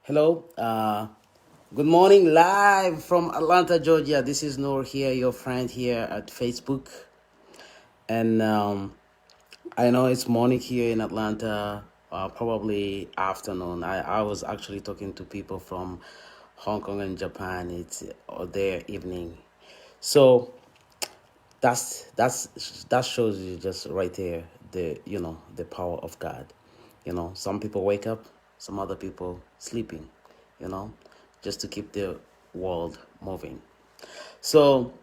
Hello. Good morning, live from Atlanta, Georgia. This is Nuru here, your friend here at Facebook. And I know it's morning here in Atlanta, probably afternoon. I was actually talking to people from Hong Kong and Japan. It's their evening. So that shows you just right there the power of God. Some people wake up, some other people sleeping, you know, just to keep the world moving. So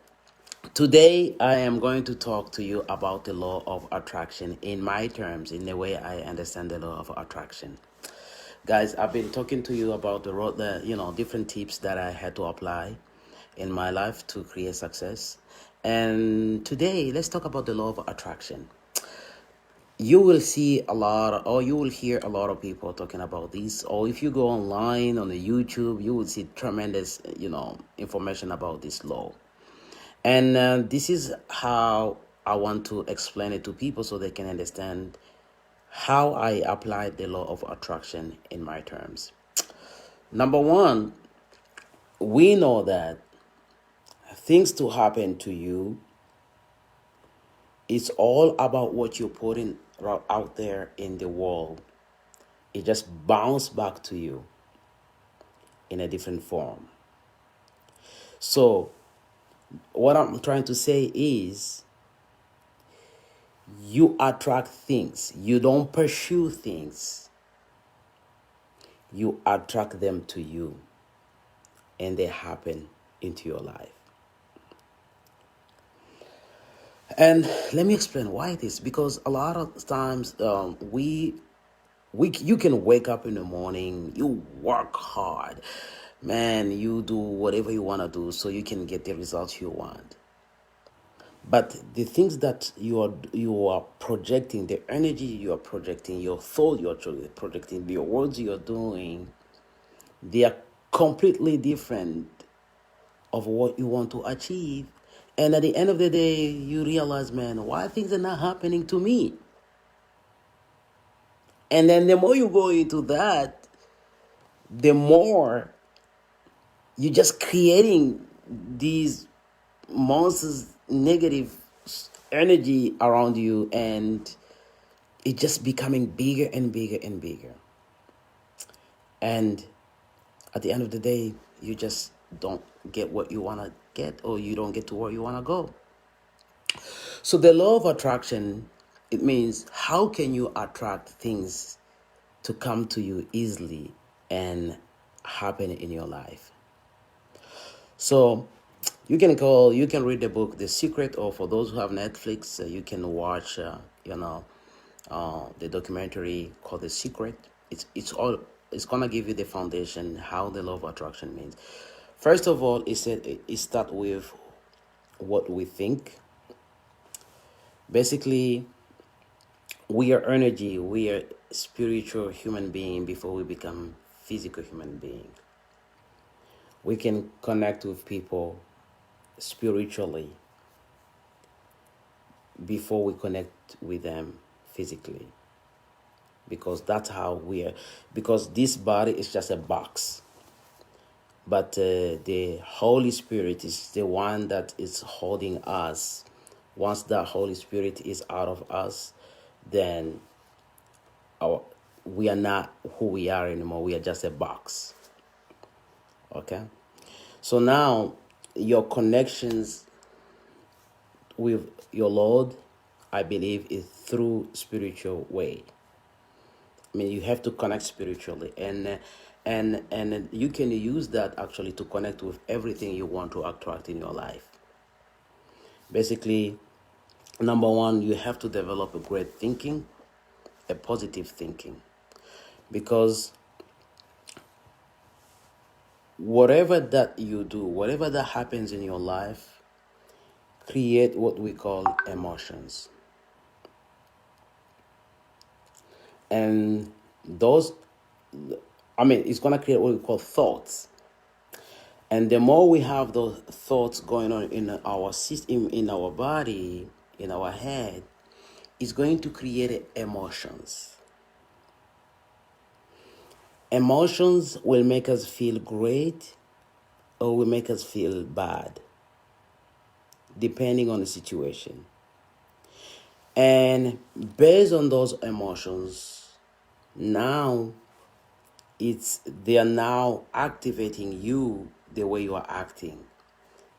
today I am going to talk to you about the law of attraction in my terms, in the way I understand the law of attraction. Guys, I've been talking to you about the different tips that I had to apply in my life to create success. And today, let's talk about the law of attraction. You will see you will hear a lot of people talking about this. Or if you go online on the YouTube, you will see tremendous, information about this law. And this is how I want to explain it to people so they can understand how I apply the law of attraction in my terms. Number one, we know that things to happen to you, it's all about what you're putting out there in the world. It just bounces back to you in a different form. So what I'm trying to say is, you attract things. You don't pursue things. You attract them to you, and they happen into your life. And let me explain why this. Because a lot of times you can wake up in the morning, you work hard, man, you do whatever you want to do so you can get the results you want. But the things that you are projecting, the energy you are projecting, your thought you are projecting, your words you are doing, they are completely different of what you want to achieve. And at the end of the day, you realize, man, why things are not happening to me? And then the more you go into that, the more you're just creating these monsters, negative energy around you, and it's just becoming bigger and bigger and bigger. And at the end of the day, you just don't get what you want to get, or you don't get to where you want to go. So the law of attraction, it means how can you attract things to come to you easily and happen in your life. So you can read the book The Secret, or for those who have Netflix, you can watch the documentary called The Secret. It's gonna give you the foundation how the law of attraction means. First of all, it starts with what we think. Basically, we are energy. We are spiritual human being before we become physical human being. We can connect with people spiritually before we connect with them physically, because that's how we are. Because this body is just a box, but the Holy Spirit is the one that is holding us. Once the Holy Spirit is out of us, then we are not who we are anymore. We are just a box. Okay? So now, your connections with your Lord, I believe, is through spiritual way. I mean, you have to connect spiritually, and you can use that actually to connect with everything you want to attract in your life. Basically, number one, you have to develop a great thinking, a positive thinking, because whatever that you do, whatever that happens in your life, create what we call emotions. And those, it's going to create what we call thoughts. And the more we have those thoughts going on in our system, in our body, in our head, it's going to create emotions. Emotions will make us feel great or will make us feel bad, depending on the situation. And based on those emotions, now they are now activating you the way you are acting.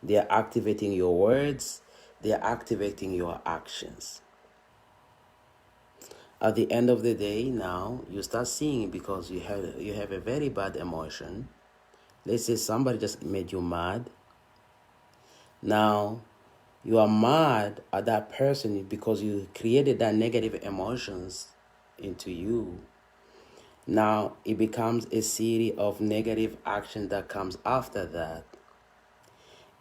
They are activating your words. They are activating your actions. At the end of the day, now you start seeing it because you have a very bad emotion. Let's say somebody just made you mad. Now you are mad at that person because you created that negative emotions into you. Now it becomes a series of negative action that comes after that.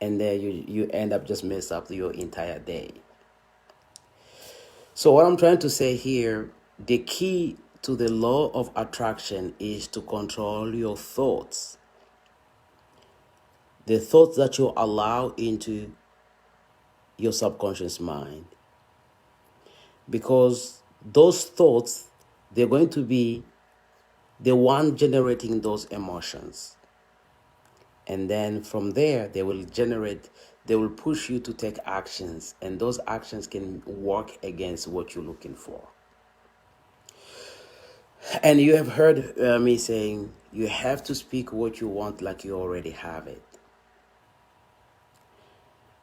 And then you end up just mess up your entire day. So what I'm trying to say here, the key to the law of attraction is to control your thoughts. The thoughts that you allow into your subconscious mind. Because those thoughts, they're going to be the one generating those emotions. And then from there, they will push you to take actions. And those actions can work against what you're looking for. And you have heard me saying, you have to speak what you want like you already have it.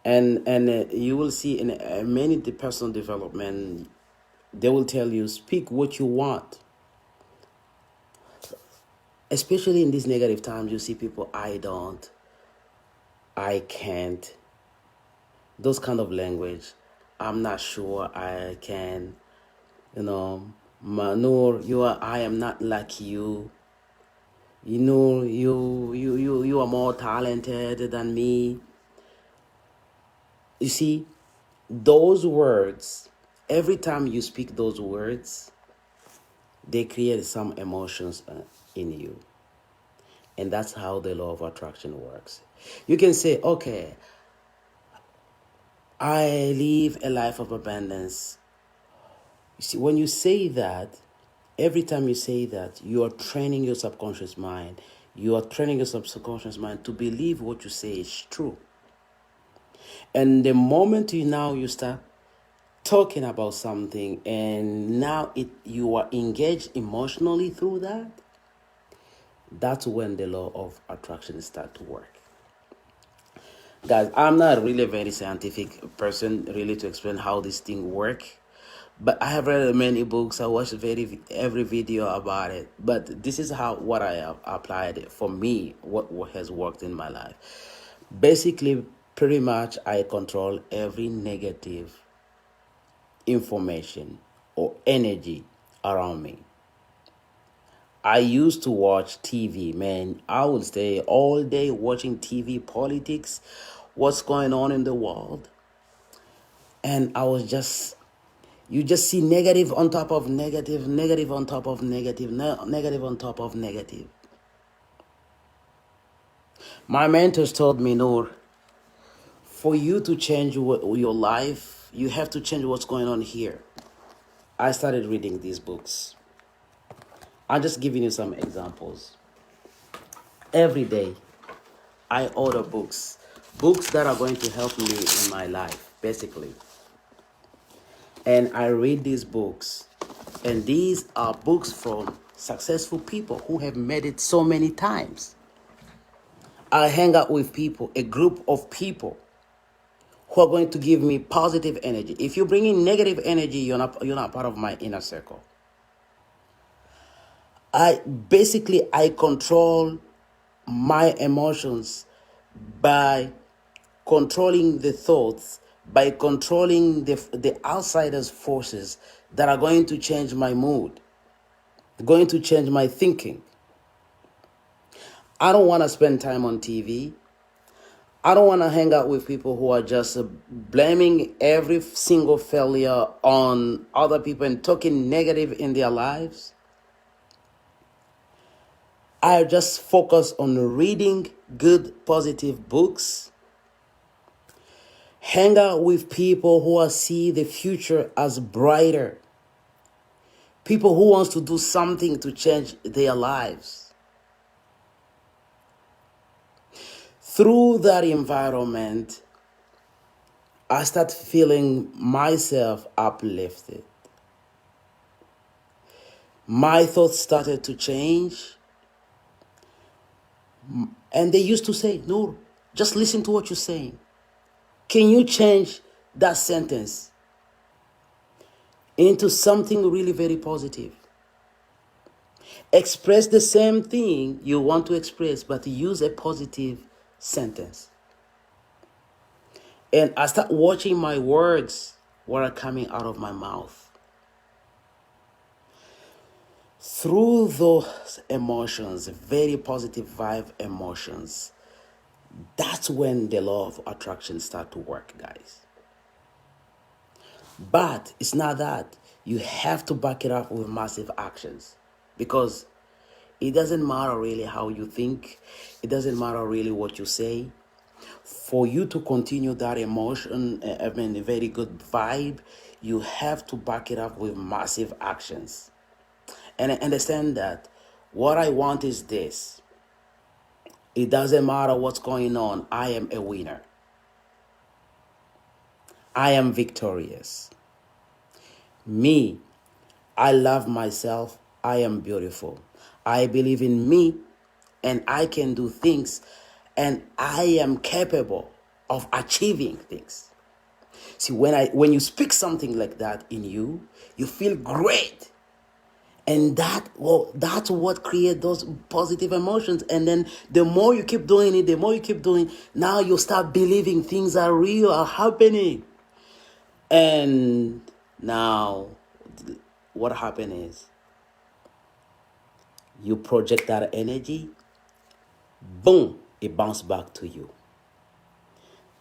And you will see in many personal development, they will tell you, speak what you want. Especially in these negative times, you see people, I don't, I can't. Those kind of language. I'm not sure I can. Nuru, I am not like you. You are more talented than me. You see, those words, every time you speak those words, they create some emotions in you. And that's how the law of attraction works. You can say, okay, I live a life of abundance. You see, when you say that, every time you say that, you are training your subconscious mind. You are training your subconscious mind to believe what you say is true. And the moment you start talking about something and now you are engaged emotionally through that, that's when the law of attraction starts to work. Guys, I'm not really a very scientific person really to explain how this thing works. But I have read many books. I watched every video about it. But this is what I have applied for me, what has worked in my life. Basically, pretty much I control every negative information or energy around me. I used to watch TV, man. I would stay all day watching TV, politics, what's going on in the world. And you just see negative on top of negative, negative on top of negative, negative on top of negative. My mentors told me, Nur, for you to change your life, you have to change what's going on here. I started reading these books. I'm just giving you some examples. Every day, I order books that are going to help me in my life, basically. And I read these books. And these are books from successful people who have made it so many times. I hang out with people, a group of people who are going to give me positive energy. If you bring in negative energy, you're not part of my inner circle. I control my emotions by controlling the thoughts, by controlling the outsiders' forces that are going to change my mood, going to change my thinking. I don't want to spend time on TV. I don't want to hang out with people who are just blaming every single failure on other people and talking negative in their lives. I just focus on reading good, positive books. Hang out with people who see the future as brighter. People who wants to do something to change their lives. Through that environment, I start feeling myself uplifted. My thoughts started to change. And they used to say, no, just listen to what you're saying. Can you change that sentence into something really very positive? Express the same thing you want to express, but use a positive sentence. And I start watching my words, what are coming out of my mouth. Through those emotions, very positive vibe emotions, that's when the law of attraction start to work, guys. But it's not that. You have to back it up with massive actions, because it doesn't matter really how you think. It doesn't matter really what you say. For you to continue that emotion, a very good vibe, you have to back it up with massive actions. And I understand that what I want is this. It doesn't matter what's going on. I am a winner. I am victorious. Me, I love myself. I am beautiful. I believe in me, and I can do things, and I am capable of achieving things. See, when you speak something like that in you, you feel great. And that's what creates those positive emotions. And then the more you keep doing it, now you start believing things are real, are happening. And now what happens is you project that energy, boom, it bounces back to you.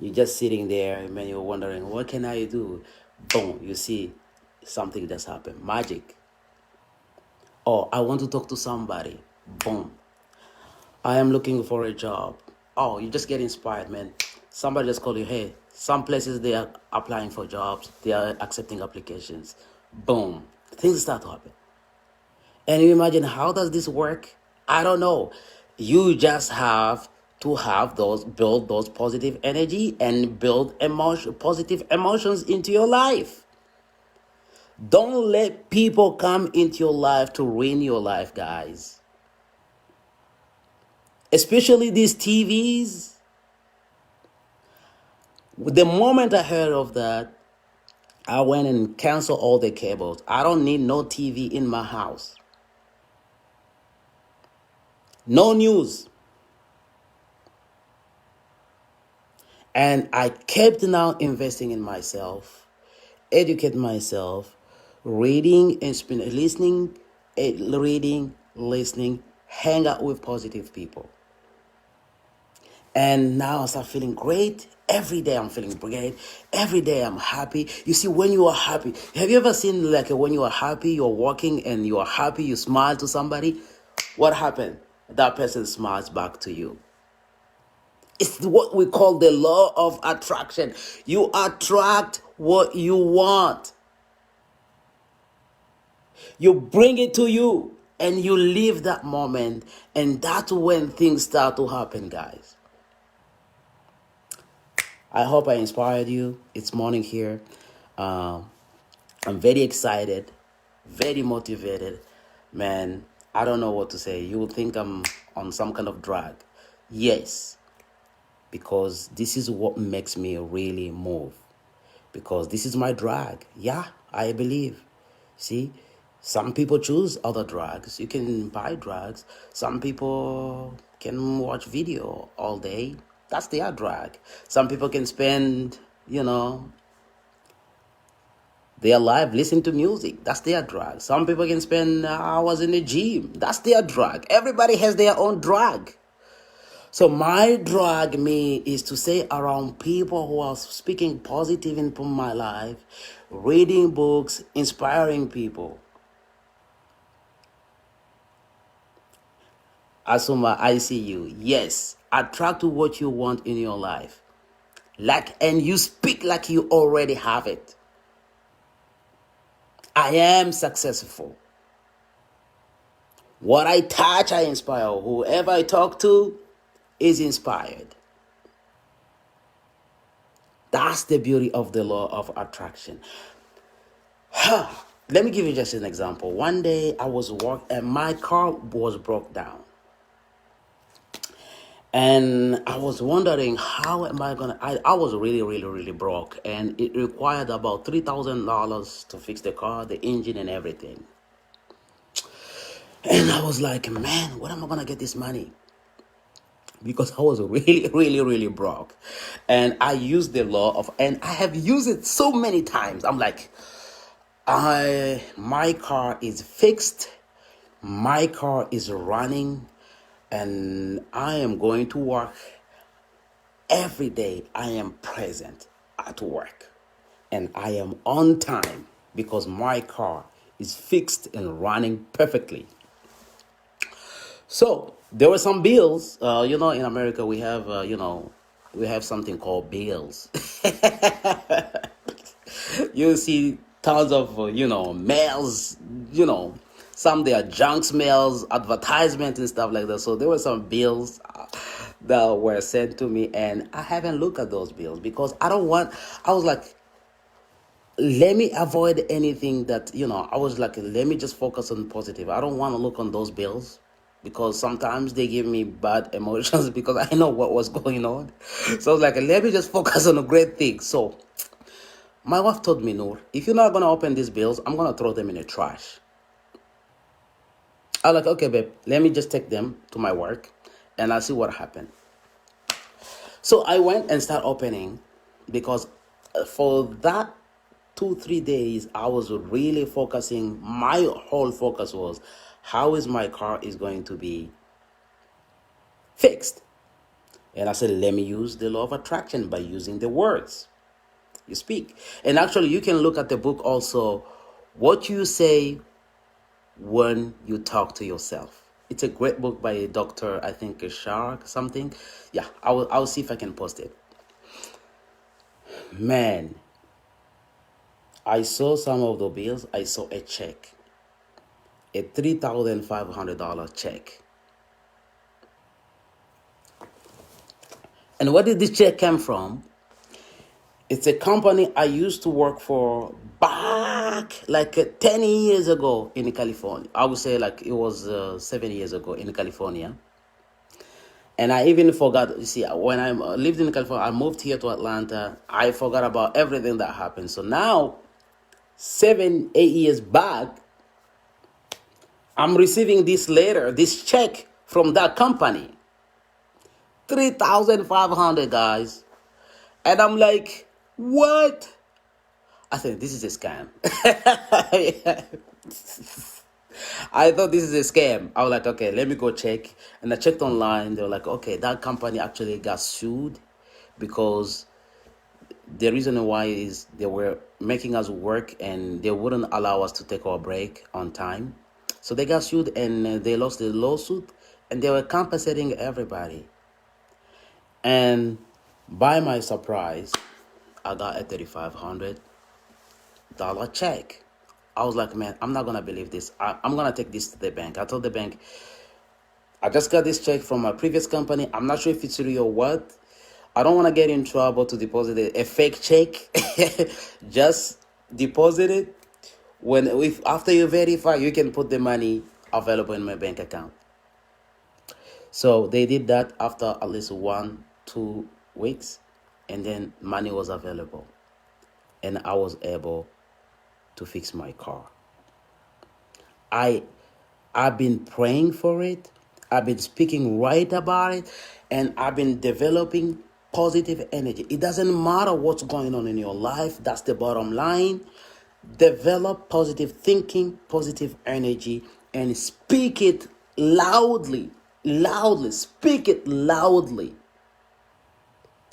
You're just sitting there and you're wondering, what can I do? Boom, you see something just happened. Magic. Oh, I want to talk to somebody. Boom. I am looking for a job. Oh, you just get inspired, man. Somebody just called you. Hey, some places they are applying for jobs. They are accepting applications. Boom. Things start to happen. And you imagine, how does this work? I don't know. You just have to build those positive energy and build positive emotions into your life. Don't let people come into your life to ruin your life, guys. Especially these TVs. The moment I heard of that, I went and canceled all the cables. I don't need no TV in my house. No news. And I kept now investing in myself, educate myself, reading, listening, hang out with positive people. And now I start feeling great. Every day I'm feeling great. Every day I'm happy. You see, when you are happy, have you ever seen when you are happy, you're walking and you are happy, you smile to somebody? What happened? That person smiles back to you. It's what we call the law of attraction. You attract what you want. You bring it to you and you live that moment, and that's when things start to happen, guys. I hope I inspired you. It's morning here. I'm very excited, very motivated. Man, I don't know what to say. You will think I'm on some kind of drug. Yes, because this is what makes me really move. Because this is my drug. Yeah, I believe. See, some people choose other drugs. You can buy drugs. Some people can watch video all day. That's their drug. Some people can spend, their life listening to music. That's their drug. Some people can spend hours in the gym. That's their drug. Everybody has their own drug. So my drug, is to stay around people who are speaking positive into my life, reading books, inspiring people. Asuma, I see you. Yes, attract to what you want in your life. And you speak like you already have it. I am successful. What I touch, I inspire. Whoever I talk to is inspired. That's the beauty of the law of attraction. Let me give you just an example. One day I was walking and my car was broke down. And I was wondering, how am I going to... I was really, really, really broke. And it required about $3,000 to fix the car, the engine and everything. And I was like, man, where am I going to get this money? Because I was really, really, really broke. And I used the law of... And I have used it so many times. I'm like... my car is fixed, my car is running, and I am going to work every day. I am present at work and I am on time because my car is fixed and running perfectly. So there were some bills. In America we have we have something called bills. You see tons of, mails, some they are junk mails, advertisements and stuff like that. So there were some bills that were sent to me and I haven't looked at those bills because I was like, let me avoid anything that, I was like, let me just focus on positive. I don't want to look on those bills because sometimes they give me bad emotions because I know what was going on. So I was like, let me just focus on a great thing. So my wife told me, Nur, if you're not going to open these bills, I'm going to throw them in the trash. I was like, okay, babe, let me just take them to my work and I'll see what happened. So I went and started opening because for that 2-3 days, I was really focusing. My whole focus was, how is my car is going to be fixed? And I said, let me use the law of attraction by using the words you speak. And actually, you can look at the book also, What You Say When You Talk to Yourself. It's a great book by Dr. I think Shark something. Yeah, I'll see if I can post it. Man, I saw some of the bills. I saw a check, a $3,500 check. And where did this check come from? It's a company I used to work for back like 10 years ago in California. I would say like it was 7 years ago in California. And I even forgot, you see, when I lived in California, I moved here to Atlanta. I forgot about everything that happened. So now, 7-8 years back, I'm receiving this letter, this check from that company. $3,500, guys. And I'm like, what? I think this is a scam. I thought this is a scam. I was like, okay, let me go check. And I checked online. They were like, okay, that company actually got sued because the reason why is they were making us work and they wouldn't allow us to take our break on time. So they got sued and they lost the lawsuit and they were compensating everybody. And by my surprise, I got a $3,500 check. I was like, man, I'm not going to believe this. I'm going to take this to the bank. I told the bank, I just got this check from my previous company. I'm not sure if it's real or what. I don't want to get in trouble to deposit a fake check. Just deposit it. After you verify, you can put the money available in my bank account. So they did that after at least 1-2 weeks. And then money was available. And I was able to fix my car. I've been praying for it. I've been speaking right about it. And I've been developing positive energy. It doesn't matter what's going on in your life. That's the bottom line. Develop positive thinking, positive energy, and speak it loudly. Speak it loudly.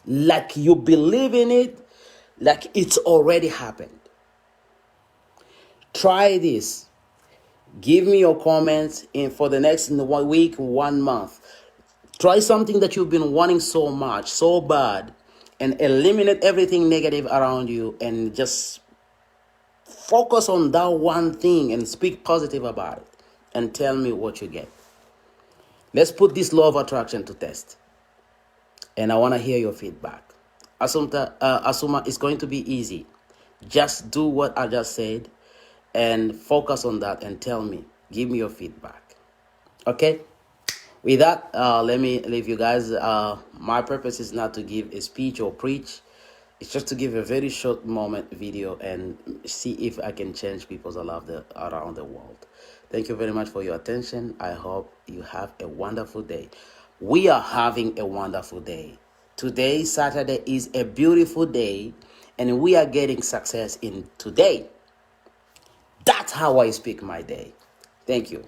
Like you believe in it, like it's already happened. Try this. Give me your comments for the next 1 week, 1 month. Try something that you've been wanting so much, so bad, and eliminate everything negative around you and just focus on that one thing and speak positive about it and tell me what you get. Let's put this law of attraction to test. And I want to hear your feedback. Asuma, it's going to be easy. Just do what I just said and focus on that and tell me. Give me your feedback. Okay? With that, let me leave you guys. My purpose is not to give a speech or preach. It's just to give a very short moment video and see if I can change people's lives around the world. Thank you very much for your attention. I hope you have a wonderful day. We are having a wonderful day. Today, Saturday, is a beautiful day, and we are getting success in today. That's how I speak my day. Thank you.